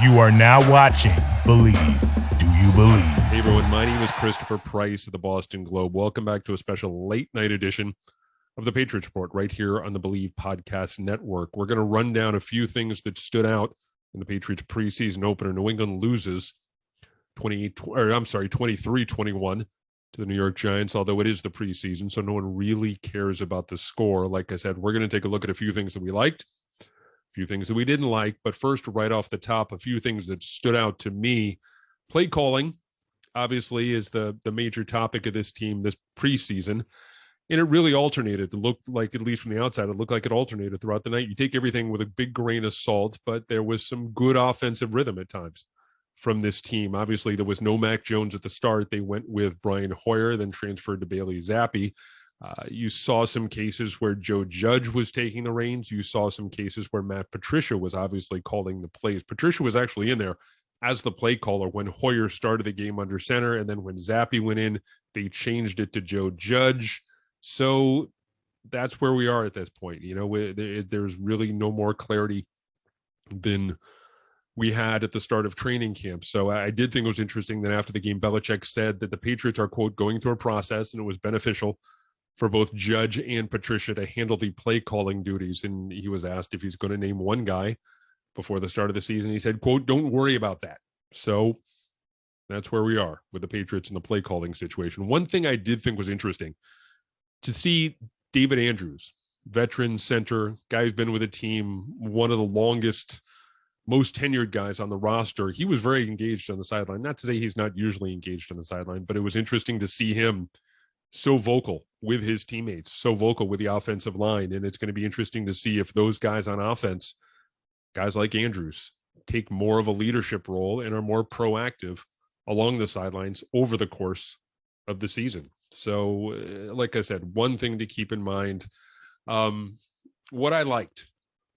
You are now watching Believe. Do you believe? Hey everyone, my name is Christopher Price of the Boston Globe. Welcome back to a special late night edition of the Patriots Report right here on the Believe Podcast Network. We're going to run down a few things that stood out in the Patriots preseason opener. New England loses 23-21 to the New York Giants, although it is the preseason, so no one really cares about the score. Like I said, we're going to take a look at a few things that we liked, a few things that we didn't like, but first, right off the top, a few things that stood out to me. Play calling, obviously, is the major topic of this team this preseason, and it really alternated. It looked like, at least from the outside, it looked like it alternated throughout the night. You take everything with a big grain of salt, but there was some good offensive rhythm at times from this team. Obviously, there was no Mac Jones at the start. They went with Brian Hoyer, then transferred to Bailey Zappy. You saw some cases where Joe Judge was taking the reins. You saw some cases where Matt Patricia was obviously calling the plays. Patricia was actually in there as the play caller when Hoyer started the game under center, and then when Zappy went in, they changed it to Joe Judge. So that's where we are at this point. You know, there's really no more clarity than we had at the start of training camp. So I did think it was interesting that after the game, Belichick said that the Patriots are, quote, going through a process, and it was beneficial for both Judge and Patricia to handle the play calling duties. And he was asked if he's going to name one guy before the start of the season. He said, quote, don't worry about that. So that's where we are with the Patriots in the play calling situation. One thing I did think was interesting to see David Andrews, veteran center, guy who's been with the team, one of the longest, most tenured guys on the roster. He was very engaged on the sideline. Not to say he's not usually engaged on the sideline, but it was interesting to see him so vocal with his teammates, so vocal with the offensive line. And it's going to be interesting to see if those guys on offense, guys like Andrews, take more of a leadership role and are more proactive along the sidelines over the course of the season. So, like I said, one thing to keep in mind. What I liked,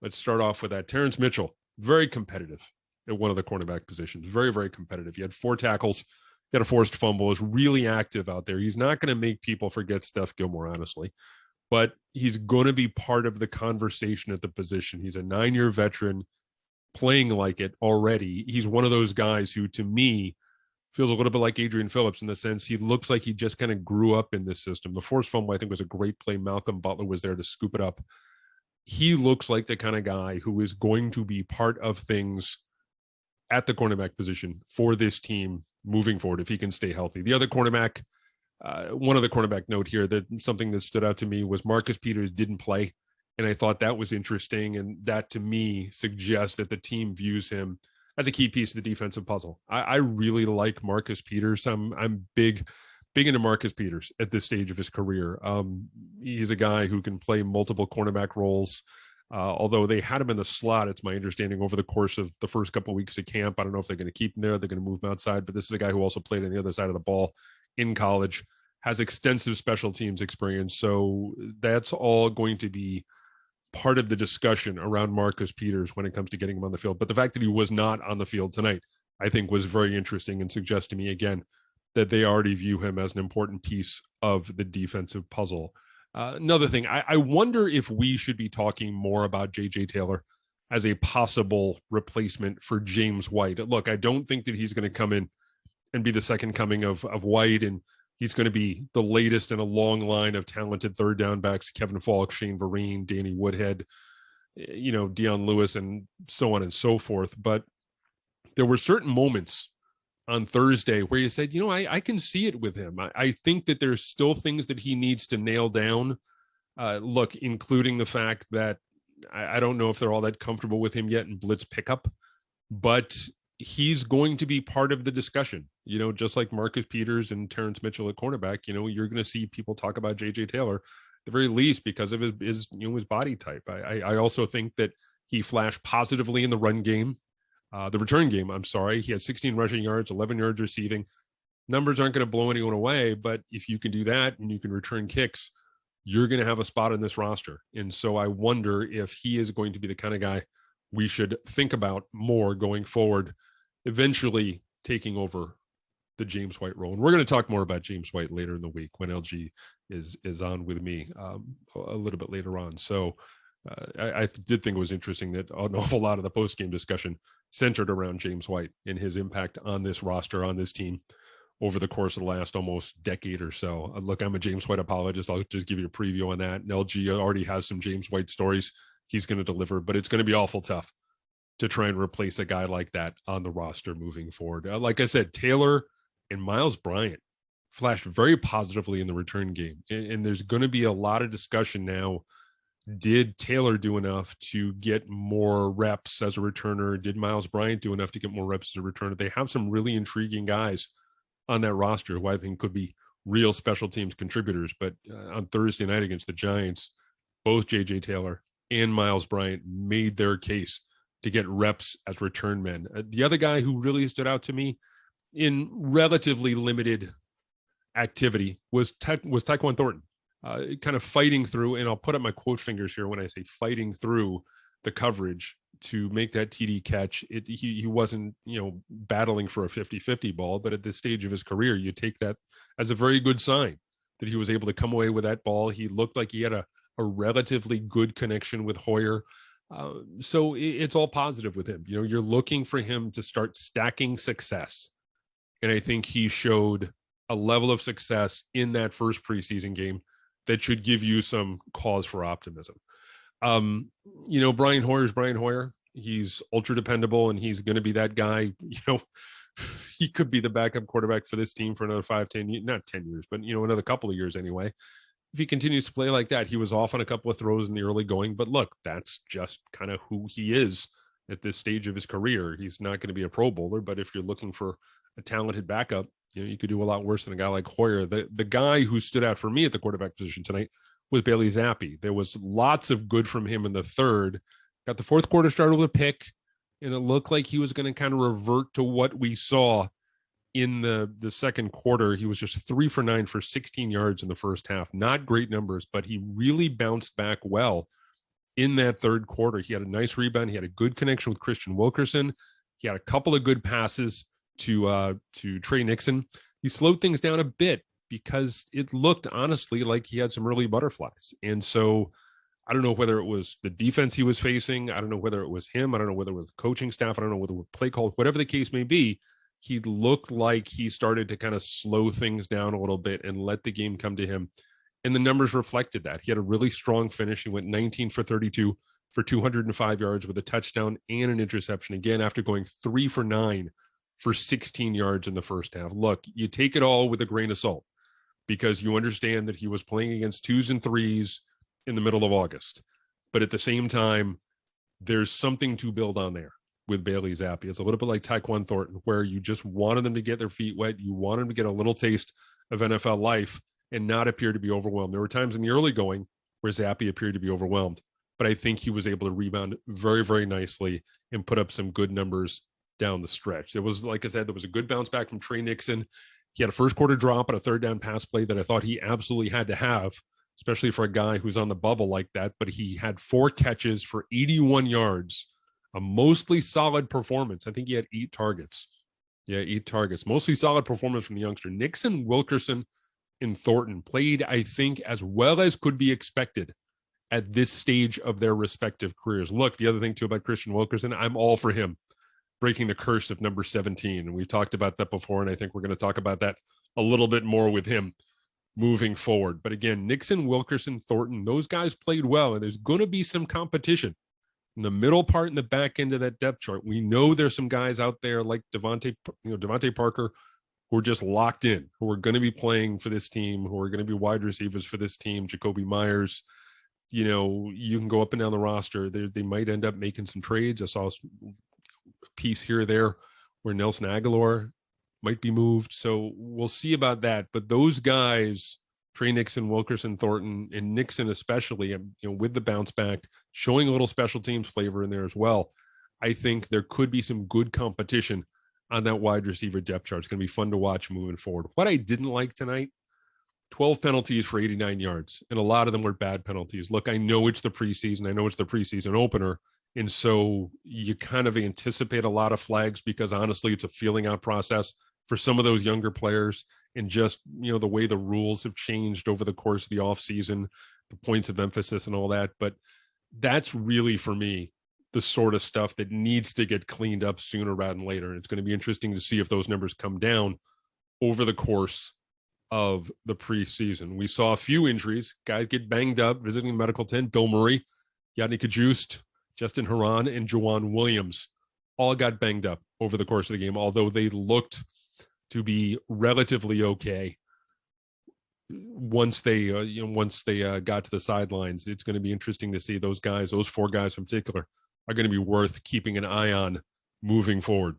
let's start off with that. Terrence Mitchell, very competitive at one of the cornerback positions. Very, very competitive. He had 4 tackles, got a forced fumble, is really active out there. He's not going to make people forget Steph Gilmore, honestly, but he's going to be part of the conversation at the position. He's a 9-year veteran playing like it already. He's one of those guys who, to me, feels a little bit like Adrian Phillips in the sense he looks like he just kind of grew up in this system. The forced fumble, I think, was a great play. Malcolm Butler was there to scoop it up. He looks like the kind of guy who is going to be part of things at the cornerback position for this team moving forward if he can stay healthy. The other cornerback, one other cornerback note here, that something that stood out to me was Marcus Peters didn't play, and I thought that was interesting, and that to me suggests that the team views him as a key piece of the defensive puzzle. I really like Marcus Peters. I'm big into Marcus Peters at this stage of his career. He's a guy who can play multiple cornerback roles. Although they had him in the slot, it's my understanding, over the course of the first couple of weeks of camp. I don't know if they're going to keep him there. They're going to move him outside. But this is a guy who also played on the other side of the ball in college, has extensive special teams experience. So that's all going to be part of the discussion around Marcus Peters when it comes to getting him on the field. But the fact that he was not on the field tonight, I think, was very interesting and suggests to me, again, that they already view him as an important piece of the defensive puzzle. Another thing, I wonder if we should be talking more about J.J. Taylor as a possible replacement for James White. Look, I don't think that he's going to come in and be the second coming of White, and he's going to be the latest in a long line of talented third down backs: Kevin Falk, Shane Vereen, Danny Woodhead, Deion Lewis, and so on and so forth. But there were certain moments on Thursday where you said, I can see it with him. I think that there's still things that he needs to nail down. Look, including the fact that I don't know if they're all that comfortable with him yet in blitz pickup, but he's going to be part of the discussion, just like Marcus Peters and Terrence Mitchell at cornerback. You're going to see people talk about J.J. Taylor, at the very least, because of his body type. I also think that he flashed positively in the run game. The return game, I'm sorry. He had 16 rushing yards, 11 yards receiving. Numbers aren't going to blow anyone away, but if you can do that and you can return kicks, you're going to have a spot in this roster. And so I wonder if he is going to be the kind of guy we should think about more going forward, eventually taking over the James White role. And we're going to talk more about James White later in the week when LG is on with me a little bit later on. So I did think it was interesting that an awful lot of the post-game discussion centered around James White and his impact on this roster, on this team over the course of the last almost decade or so. Look, I'm a James White apologist. I'll just give you a preview on that. And LG already has some James White stories he's going to deliver, but it's going to be awful tough to try and replace a guy like that on the roster moving forward. Like I said, Taylor and Miles Bryant flashed very positively in the return game. And there's going to be a lot of discussion now. Did Taylor do enough to get more reps as a returner? Did Miles Bryant do enough to get more reps as a returner? They have some really intriguing guys on that roster who I think could be real special teams contributors. But on Thursday night against the Giants, both J.J. Taylor and Miles Bryant made their case to get reps as return men. The other guy who really stood out to me in relatively limited activity was Tyquan Thornton. Kind of fighting through, and I'll put up my quote fingers here when I say fighting through the coverage to make that TD catch. He wasn't, battling for a 50-50 ball, but at this stage of his career, you take that as a very good sign that he was able to come away with that ball. He looked like he had a relatively good connection with Hoyer. So it's all positive with him. You're looking for him to start stacking success. And I think he showed a level of success in that first preseason game that should give you some cause for optimism. Brian Hoyer's Brian Hoyer. He's ultra dependable, and he's going to be that guy. He could be the backup quarterback for this team for another 5-10 years, not 10 years, but another couple of years anyway. If he continues to play like that, he was off on a couple of throws in the early going, but look, that's just kind of who he is at this stage of his career. He's not going to be a Pro Bowler, but if you're looking for a talented backup, you could do a lot worse than a guy like Hoyer. The guy who stood out for me at the quarterback position tonight was Bailey Zappy. There was lots of good from him in the third. Got the fourth quarter started with a pick, and it looked like he was going to kind of revert to what we saw in the second quarter. He was just 3 for 9 for 16 yards in the first half. Not great numbers, but he really bounced back well in that third quarter. He had a nice rebound. He had a good connection with Christian Wilkerson. He had a couple of good passes to Trey Nixon. He slowed things down a bit because it looked honestly like he had some early butterflies. And so I don't know whether it was the defense he was facing. I don't know whether it was him. I don't know whether it was the coaching staff. I don't know whether it was play call, whatever the case may be. He looked like he started to kind of slow things down a little bit and let the game come to him. And the numbers reflected that. He had a really strong finish. He went 19 for 32 for 205 yards with a touchdown and an interception. Again, after going 3 for 9 for 16 yards in the first half. Look, you take it all with a grain of salt because you understand that he was playing against 2s and 3s in the middle of August. But at the same time, there's something to build on there with Bailey Zappy. It's a little bit like Tyquan Thornton, where you just wanted them to get their feet wet. You wanted them to get a little taste of NFL life and not appear to be overwhelmed. There were times in the early going where Zappy appeared to be overwhelmed, but I think he was able to rebound very, very nicely and put up some good numbers down the stretch. There was, like I said, there was a good bounce back from Trey Nixon. He had a first quarter drop on a third down pass play that I thought he absolutely had to have, especially for a guy who's on the bubble like that. But he had 4 catches for 81 yards, a mostly solid performance. I think he had 8 targets. Yeah, 8 targets. Mostly solid performance from the youngster. Nixon, Wilkerson, and Thornton played, I think, as well as could be expected at this stage of their respective careers. Look, the other thing, too, about Christian Wilkerson, I'm all for him breaking the curse of number 17. And we've talked about that before, and I think we're going to talk about that a little bit more with him moving forward. But again, Nixon, Wilkerson, Thornton, those guys played well, and there's going to be some competition in the middle part and the back end of that depth chart. We know there's some guys out there like Devontae Parker, who are just locked in, who are going to be playing for this team, who are going to be wide receivers for this team. Jacoby Myers, you can go up and down the roster. They might end up making some trades. I saw a piece here or there where Nelson Aguilar might be moved. So we'll see about that. But those guys, Trey Nixon, Wilkerson, Thornton, and Nixon especially, with the bounce back, showing a little special teams flavor in there as well, I think there could be some good competition on that wide receiver depth chart. It's going to be fun to watch moving forward. What I didn't like tonight, 12 penalties for 89 yards, and a lot of them were bad penalties. Look, I know it's the preseason. I know it's the preseason opener, and so you kind of anticipate a lot of flags because, honestly, it's a feeling out process for some of those younger players, and just, the way the rules have changed over the course of the offseason, the points of emphasis and all that. But That's really, for me, the sort of stuff that needs to get cleaned up sooner rather than later. And it's going to be interesting to see if those numbers come down over the course of the preseason. We saw a few injuries, guys get banged up, visiting the medical tent. Bill Murray, Yadni Kajust, Justin Haran, and Jawan Williams all got banged up over the course of the game, although they looked to be relatively okay once they got to the sidelines. It's going to be interesting to see those guys, those four guys in particular, are going to be worth keeping an eye on moving forward.